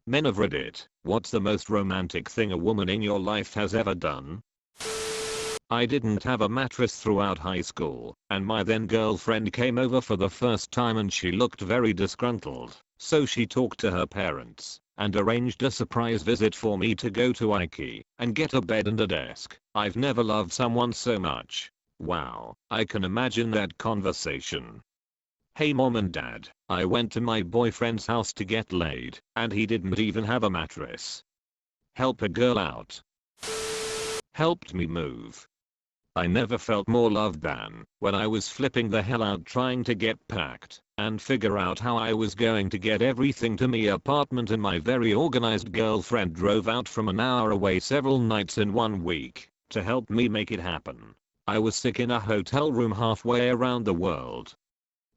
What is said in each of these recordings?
Men of Reddit, what's the most romantic thing a woman in your life has ever done? I didn't have a mattress throughout high school, and my then girlfriend came over for the first time and she looked very disgruntled, so she talked to her parents and arranged a surprise visit for me to go to IKEA and get a bed and a desk. I've never loved someone so much. Wow, I can imagine that conversation. Hey mom and dad, I went to my boyfriend's house to get laid, and he didn't even have a mattress. Help a girl out. Helped me move. I never felt more loved than when I was flipping the hell out trying to get packed and figure out how I was going to get everything to my apartment, and my very organized girlfriend drove out from an hour away several nights in 1 week to help me make it happen. I was sick in a hotel room halfway around the world.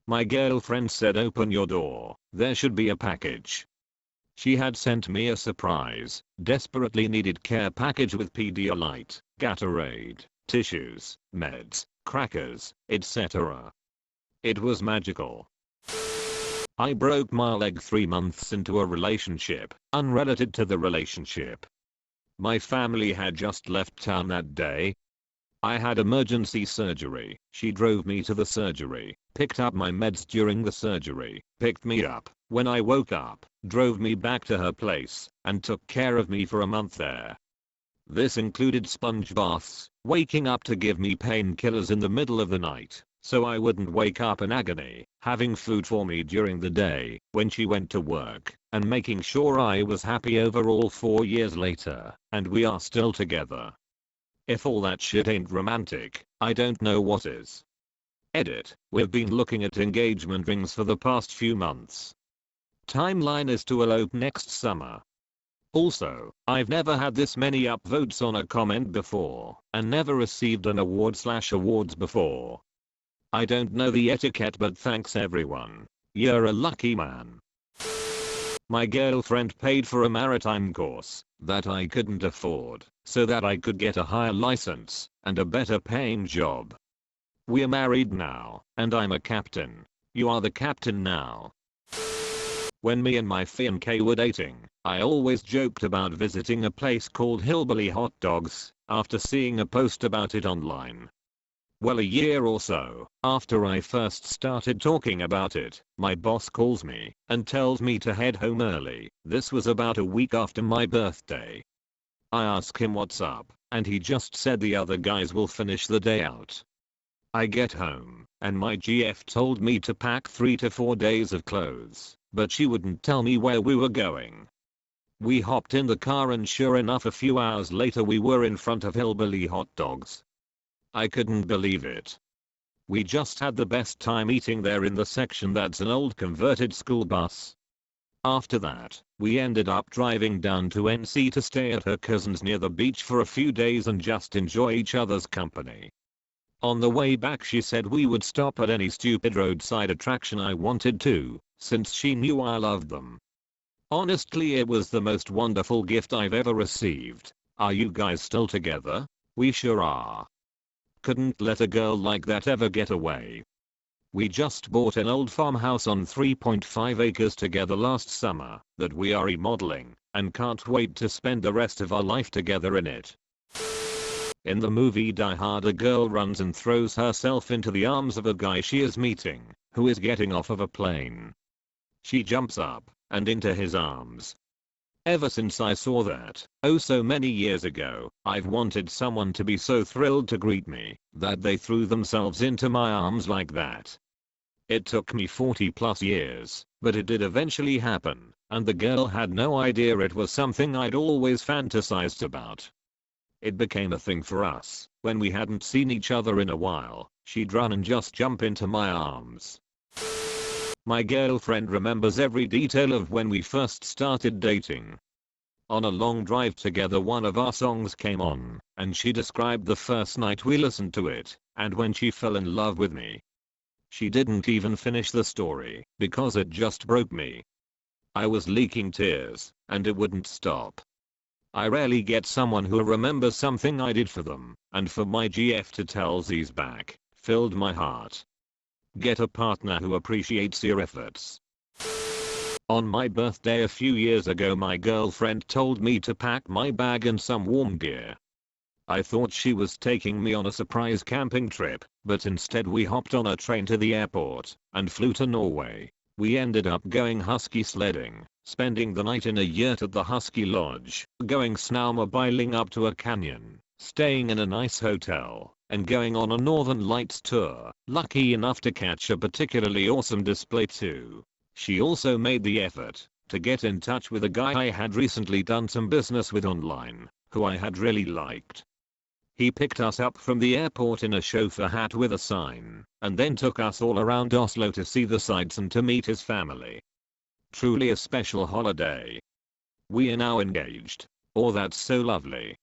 My girlfriend said, "Open your door, there should be a package." She had sent me a surprise, desperately needed care package with Pedialyte, Gatorade, tissues, meds, crackers, etc. It was magical. I broke my leg 3 months into a relationship, unrelated to the relationship. My family had just left town that day. I had emergency surgery. She drove me to the surgery, picked up my meds during the surgery, picked me up when I woke up, drove me back to her place, and took care of me for a month there. This included sponge baths, waking up to give me painkillers in the middle of the night so I wouldn't wake up in agony, having food for me during the day when she went to work, and making sure I was happy overall 4 years later, and we are still together. If all that shit ain't romantic, I don't know what is. Edit, we've been looking at engagement rings for the past few months. Timeline is to elope next summer. Also, I've never had this many upvotes on a comment before, and never received an award/awards before. I don't know the etiquette, but thanks everyone. You're a lucky man. My girlfriend paid for a maritime course that I couldn't afford so that I could get a higher license and a better paying job. We're married now, and I'm a captain. You are the captain now. When me and my fiancé were dating, I always joked about visiting a place called Hillbilly Hot Dogs after seeing a post about it online. Well, a year or so after I first started talking about it, my boss calls me and tells me to head home early. This was about a week after my birthday. I ask him what's up, and he just said the other guys will finish the day out. I get home, and my GF told me to pack 3 to 4 days of clothes, but she wouldn't tell me where we were going. We hopped in the car, and sure enough, a few hours later we were in front of Hillbilly Hot Dogs. I couldn't believe it. We just had the best time eating there in the section that's an old converted school bus. After that, we ended up driving down to NC to stay at her cousin's near the beach for a few days and just enjoy each other's company. On the way back she said we would stop at any stupid roadside attraction I wanted to, since she knew I loved them. Honestly, it was the most wonderful gift I've ever received. Are you guys still together? We sure are. Couldn't let a girl like that ever get away. We just bought an old farmhouse on 3.5 acres together last summer that we are remodeling, and can't wait to spend the rest of our life together in it. In the movie Die Hard, a girl runs and throws herself into the arms of a guy she is meeting, who is getting off of a plane. She jumps up and into his arms. Ever since I saw that, oh so many years ago, I've wanted someone to be so thrilled to greet me that they threw themselves into my arms like that. It took me 40+ years, but it did eventually happen, and the girl had no idea it was something I'd always fantasized about. It became a thing for us. When we hadn't seen each other in a while, she'd run and just jump into my arms. My girlfriend remembers every detail of when we first started dating. On a long drive together, one of our songs came on, and she described the first night we listened to it, and when she fell in love with me. She didn't even finish the story, because it just broke me. I was leaking tears, and it wouldn't stop. I rarely get someone who remembers something I did for them, and for my GF to tell these back, filled my heart. Get a partner who appreciates your efforts. On my birthday a few years ago, my girlfriend told me to pack my bag and some warm gear. I thought she was taking me on a surprise camping trip, but instead we hopped on a train to the airport and flew to Norway. We ended up going husky sledding, spending the night in a yurt at the Husky Lodge, going snowmobiling up to a canyon, staying in a nice hotel, and going on a Northern Lights tour, lucky enough to catch a particularly awesome display too. She also made the effort to get in touch with a guy I had recently done some business with online, who I had really liked. He picked us up from the airport in a chauffeur hat with a sign, and then took us all around Oslo to see the sights and to meet his family. Truly a special holiday. We are now engaged. Oh, that's so lovely.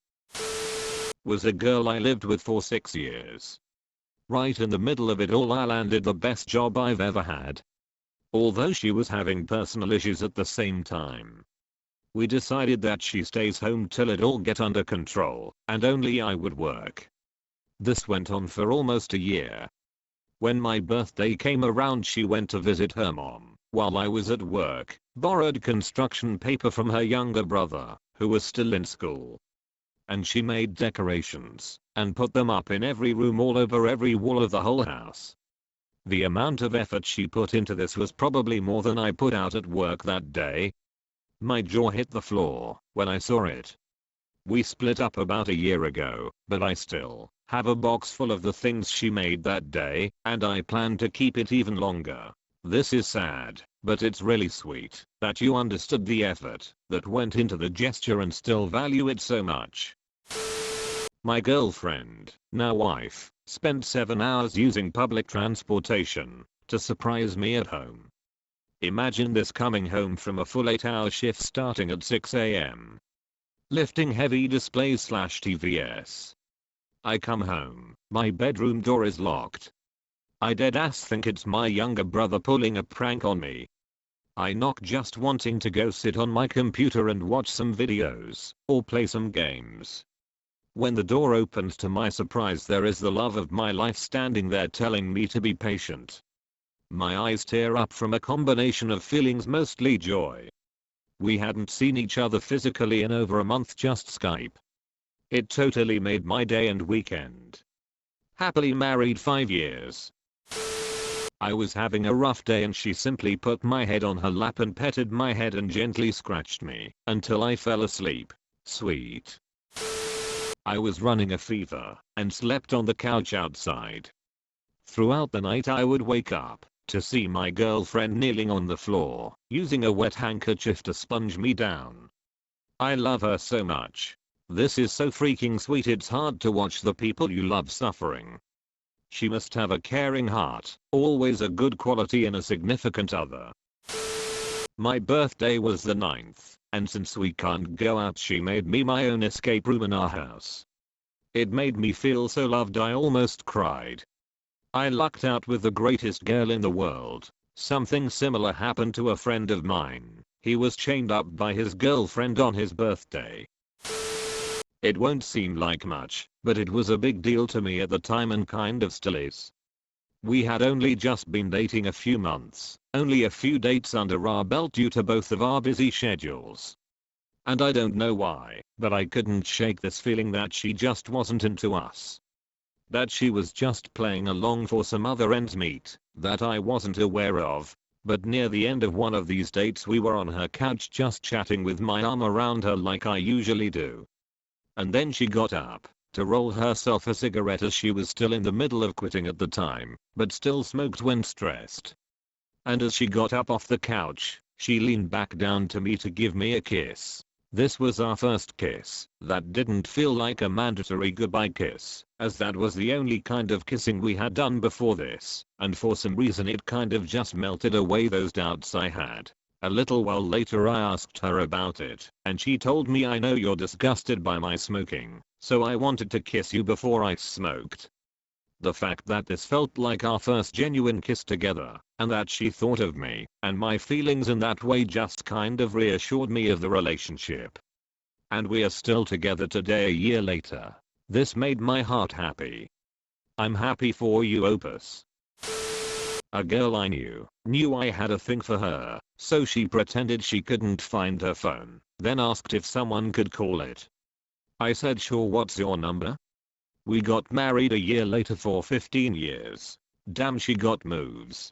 Was a girl I lived with for 6 years. Right in the middle of it all, I landed the best job I've ever had. Although she was having personal issues at the same time. We decided that she stays home till it all get under control, and only I would work. This went on for almost a year. When my birthday came around, she went to visit her mom, while I was at work, borrowed construction paper from her younger brother, who was still in school. And she made decorations, and put them up in every room all over every wall of the whole house. The amount of effort she put into this was probably more than I put out at work that day. My jaw hit the floor when I saw it. We split up about a year ago, but I still have a box full of the things she made that day, and I plan to keep it even longer. This is sad, but it's really sweet that you understood the effort that went into the gesture and still value it so much. My girlfriend, now wife, spent 7 hours using public transportation to surprise me at home. Imagine this, coming home from a full 8-hour shift starting at 6 AM. Lifting heavy displays / TVS. I come home, my bedroom door is locked. I deadass think it's my younger brother pulling a prank on me. I knock just wanting to go sit on my computer and watch some videos, or play some games. When the door opens, to my surprise, there is the love of my life standing there telling me to be patient. My eyes tear up from a combination of feelings, mostly joy. We hadn't seen each other physically in over a month, just Skype. It totally made my day and weekend. Happily married 5 years. I was having a rough day and she simply put my head on her lap and petted my head and gently scratched me until I fell asleep. Sweet. I was running a fever and slept on the couch outside. Throughout the night I would wake up to see my girlfriend kneeling on the floor, using a wet handkerchief to sponge me down. I love her so much. This is so freaking sweet, it's hard to watch the people you love suffering. She must have a caring heart, always a good quality in a significant other. My birthday was the 9th, and since we can't go out, she made me my own escape room in our house. It made me feel so loved I almost cried. I lucked out with the greatest girl in the world. Something similar happened to a friend of mine. He was chained up by his girlfriend on his birthday. It won't seem like much, but it was a big deal to me at the time and kind of still is. We had only just been dating a few months, only a few dates under our belt due to both of our busy schedules. And I don't know why, but I couldn't shake this feeling that she just wasn't into us. That she was just playing along for some other ends meet that I wasn't aware of. But near the end of one of these dates we were on her couch just chatting with my arm around her like I usually do. And then she got up to roll herself a cigarette, as she was still in the middle of quitting at the time, but still smoked when stressed. And as she got up off the couch, she leaned back down to me to give me a kiss. This was our first kiss that didn't feel like a mandatory goodbye kiss, as that was the only kind of kissing we had done before this, and for some reason it kind of just melted away those doubts I had. A little while later I asked her about it, and she told me, "I know you're disgusted by my smoking, so I wanted to kiss you before I smoked." The fact that this felt like our first genuine kiss together, and that she thought of me and my feelings in that way, just kind of reassured me of the relationship. And we are still together today, a year later. This made my heart happy. I'm happy for you, Opus. A girl I knew I had a thing for her, So she pretended she couldn't find her phone, then asked if someone could call it. I said sure, what's your number? We got married a year later for 15 years. Damn, she got moves.